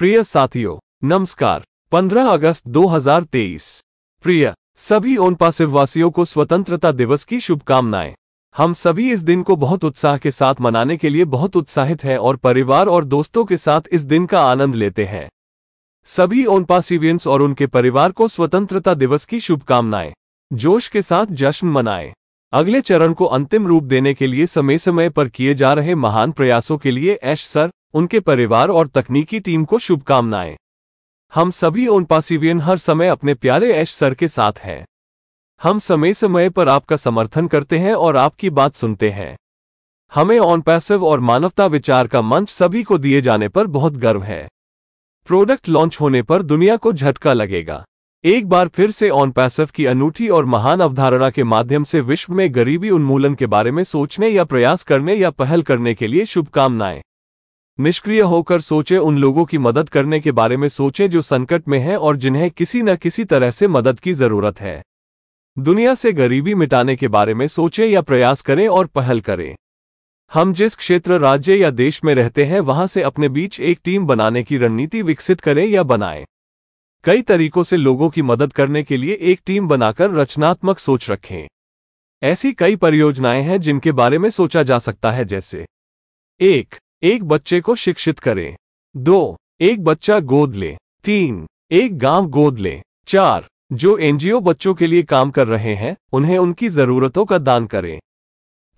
प्रिय साथियों, नमस्कार। 15 अगस्त 2023। प्रिय सभी ओनपासिव वासियों को स्वतंत्रता दिवस की शुभकामनाएं। हम सभी इस दिन को बहुत उत्साह के साथ मनाने के लिए बहुत उत्साहित हैं और परिवार और दोस्तों के साथ इस दिन का आनंद लेते हैं। सभी ओनपासिवियंस और उनके परिवार को स्वतंत्रता दिवस की शुभकामनाएं। जोश के साथ जश्न मनाएं। अगले चरण को अंतिम रूप देने के लिए समय समय पर किए जा रहे महान प्रयासों के लिए ऐश सर, उनके परिवार और तकनीकी टीम को शुभकामनाएं। हम सभी ओनपासिवियन हर समय अपने प्यारे ऐश सर के साथ हैं। हम समय समय पर आपका समर्थन करते हैं और आपकी बात सुनते हैं। हमें ओनपासिव और मानवता विचार का मंच सभी को दिए जाने पर बहुत गर्व है। प्रोडक्ट लॉन्च होने पर दुनिया को झटका लगेगा। एक बार फिर से ओनपासिव की अनूठी और महान अवधारणा के माध्यम से विश्व में गरीबी उन्मूलन के बारे में सोचने या प्रयास करने या पहल करने के लिए शुभकामनाएं। निष्क्रिय होकर सोचें, उन लोगों की मदद करने के बारे में सोचें जो संकट में हैं और जिन्हें किसी न किसी तरह से मदद की जरूरत है। दुनिया से गरीबी मिटाने के बारे में सोचें या प्रयास करें और पहल करें। हम जिस क्षेत्र, राज्य या देश में रहते हैं वहां से अपने बीच एक टीम बनाने की रणनीति विकसित करें या बनाएं। कई तरीकों से लोगों की मदद करने के लिए एक टीम बनाकर रचनात्मक सोच रखें। ऐसी कई परियोजनाएं हैं जिनके बारे में सोचा जा सकता है, जैसे 1. एक बच्चे को शिक्षित करें। 2. एक बच्चा गोद ले। 3. एक गांव गोद ले। 4. जो एनजीओ बच्चों के लिए काम कर रहे हैं उन्हें उनकी जरूरतों का दान करें।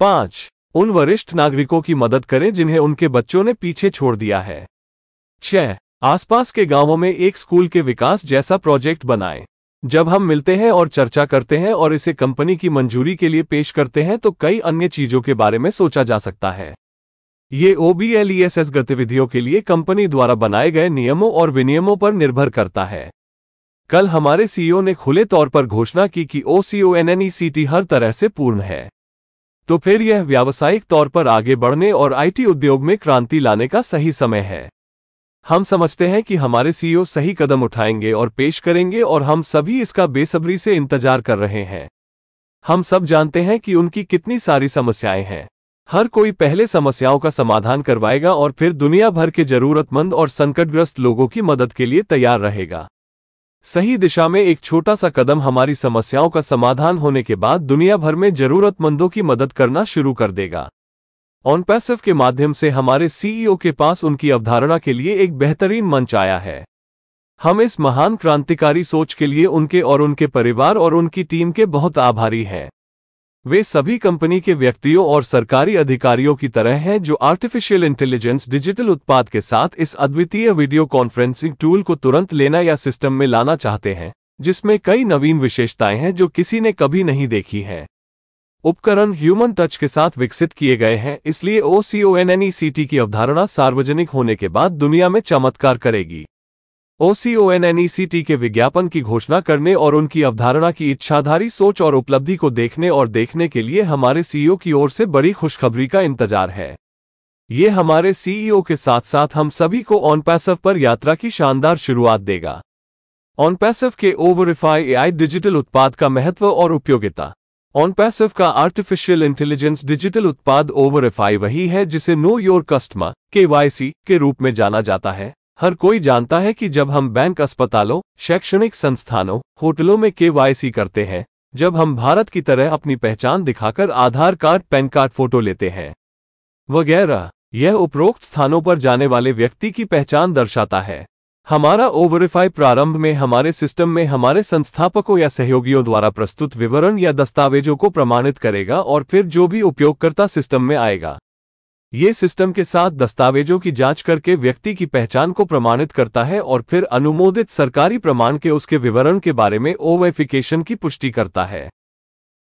5. उन वरिष्ठ नागरिकों की मदद करें जिन्हें उनके बच्चों ने पीछे छोड़ दिया है। 6. आसपास के गांवों में एक स्कूल के विकास जैसा प्रोजेक्ट बनाएं। जब हम मिलते हैं और चर्चा करते हैं और इसे कंपनी की मंजूरी के लिए पेश करते हैं तो कई अन्य चीजों के बारे में सोचा जा सकता है। ये OBLESS गतिविधियों के लिए कंपनी द्वारा बनाए गए नियमों और विनियमों पर निर्भर करता है। कल हमारे सीईओ ने खुले तौर पर घोषणा की कि OCONNECT हर तरह से पूर्ण है। तो फिर यह व्यावसायिक तौर पर आगे बढ़ने और IT उद्योग में क्रांति लाने का सही समय है। हम समझते हैं कि हमारे सीईओ सही कदम उठाएंगे और पेश करेंगे और हम सभी इसका बेसब्री से इंतजार कर रहे हैं। हम सब जानते हैं कि उनकी कितनी सारी समस्याएं हैं। हर कोई पहले समस्याओं का समाधान करवाएगा और फिर दुनिया भर के जरूरतमंद और संकटग्रस्त लोगों की मदद के लिए तैयार रहेगा। सही दिशा में एक छोटा सा कदम हमारी समस्याओं का समाधान होने के बाद दुनिया भर में जरूरतमंदों की मदद करना शुरू कर देगा। ओनपासिव के माध्यम से हमारे सीईओ के पास उनकी अवधारणा के लिए एक बेहतरीन मंच आया है। हम इस महान क्रांतिकारी सोच के लिए उनके और उनके परिवार और उनकी टीम के बहुत आभारी हैं। वे सभी कंपनी के व्यक्तियों और सरकारी अधिकारियों की तरह हैं जो आर्टिफिशियल इंटेलिजेंस डिजिटल उत्पाद के साथ इस अद्वितीय वीडियो कॉन्फ्रेंसिंग टूल को तुरंत लेना या सिस्टम में लाना चाहते हैं, जिसमें कई नवीन विशेषताएं हैं जो किसी ने कभी नहीं देखी है। उपकरण ह्यूमन टच के साथ विकसित किए गए हैं, इसलिए OCONNECT की अवधारणा सार्वजनिक होने के बाद दुनिया में चमत्कार करेगी। OCONNECT के विज्ञापन की घोषणा करने और उनकी अवधारणा की इच्छाधारी सोच और उपलब्धि को देखने के लिए हमारे सीईओ की ओर से बड़ी खुशखबरी का इंतजार है। ये हमारे सीईओ के साथ साथ हम सभी को ओनपासिव पर यात्रा की शानदार शुरुआत देगा। ओनपासिव के ओवरिफाई AI डिजिटल उत्पाद का महत्व और उपयोगिता। ओनपासिव का आर्टिफिशियल इंटेलिजेंस डिजिटल उत्पाद ओवरिफाई वही है जिसे नो योर कस्टमर KYC के रूप में जाना जाता है। हर कोई जानता है कि जब हम बैंक, अस्पतालों, शैक्षणिक संस्थानों, होटलों में KYC करते हैं, जब हम भारत की तरह अपनी पहचान दिखाकर आधार कार्ड, पैन कार्ड, फोटो लेते हैं वगैरह, यह उपरोक्त स्थानों पर जाने वाले व्यक्ति की पहचान दर्शाता है। हमारा ओवरिफाई प्रारंभ में हमारे सिस्टम में हमारे संस्थापकों या सहयोगियों द्वारा प्रस्तुत विवरण या दस्तावेजों को प्रमाणित करेगा और फिर जो भी उपयोगकर्ता सिस्टम में आएगा, ये सिस्टम के साथ दस्तावेजों की जांच करके व्यक्ति की पहचान को प्रमाणित करता है और फिर अनुमोदित सरकारी प्रमाण के उसके विवरण के बारे में ओवेरिफिकेशन की पुष्टि करता है।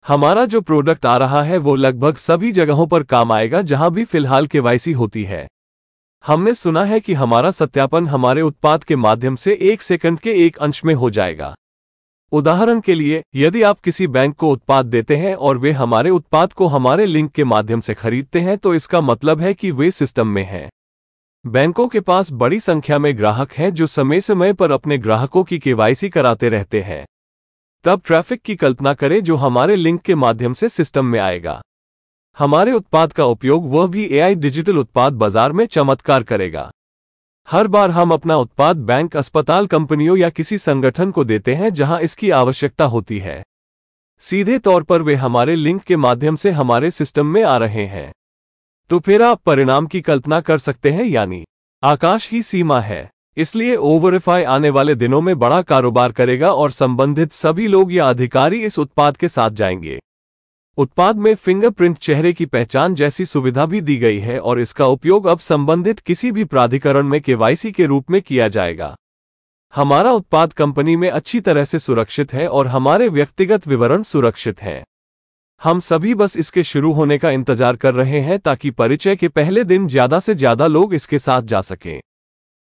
हमारा जो प्रोडक्ट आ रहा है वो लगभग सभी जगहों पर काम आएगा जहां भी फिलहाल KYC होती है। हमने सुना है कि हमारा सत्यापन हमारे उत्पाद के माध्यम से 1 सेकंड के एक अंश में हो जाएगा। उदाहरण के लिए, यदि आप किसी बैंक को उत्पाद देते हैं और वे हमारे उत्पाद को हमारे लिंक के माध्यम से खरीदते हैं तो इसका मतलब है कि वे सिस्टम में हैं। बैंकों के पास बड़ी संख्या में ग्राहक हैं जो समय समय पर अपने ग्राहकों की KYC कराते रहते हैं। तब ट्रैफिक की कल्पना करें जो हमारे लिंक के माध्यम से सिस्टम में आएगा। हमारे उत्पाद का उपयोग, वह भी AI डिजिटल उत्पाद बाजार में चमत्कार करेगा। हर बार हम अपना उत्पाद बैंक, अस्पताल, कंपनियों या किसी संगठन को देते हैं जहां इसकी आवश्यकता होती है। सीधे तौर पर वे हमारे लिंक के माध्यम से हमारे सिस्टम में आ रहे हैं। तो फिर आप परिणाम की कल्पना कर सकते हैं, यानी आकाश ही सीमा है। इसलिए ओवरify आने वाले दिनों में बड़ा कारोबार करेगा और संबंधित सभी लोग या अधिकारी इस उत्पाद के साथ जाएंगे। उत्पाद में फिंगरप्रिंट, चेहरे की पहचान जैसी सुविधा भी दी गई है और इसका उपयोग अब संबंधित किसी भी प्राधिकरण में केवाईसी के रूप में किया जाएगा। हमारा उत्पाद कंपनी में अच्छी तरह से सुरक्षित है और हमारे व्यक्तिगत विवरण सुरक्षित हैं। हम सभी बस इसके शुरू होने का इंतजार कर रहे हैं ताकि परिचय के पहले दिन ज्यादा से ज्यादा लोग इसके साथ जा सकें।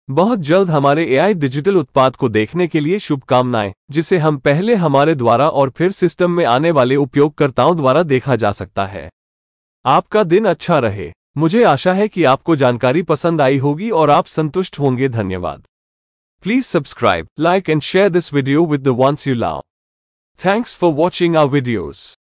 बहुत जल्द हमारे एआई डिजिटल उत्पाद को देखने के लिए शुभकामनाएं, जिसे हम पहले हमारे द्वारा और फिर सिस्टम में आने वाले उपयोगकर्ताओं द्वारा देखा जा सकता है। आपका दिन अच्छा रहे। मुझे आशा है कि आपको जानकारी पसंद आई होगी और आप संतुष्ट होंगे। धन्यवाद। Please subscribe, like and share this video with the ones you love. Thanks for watching our videos.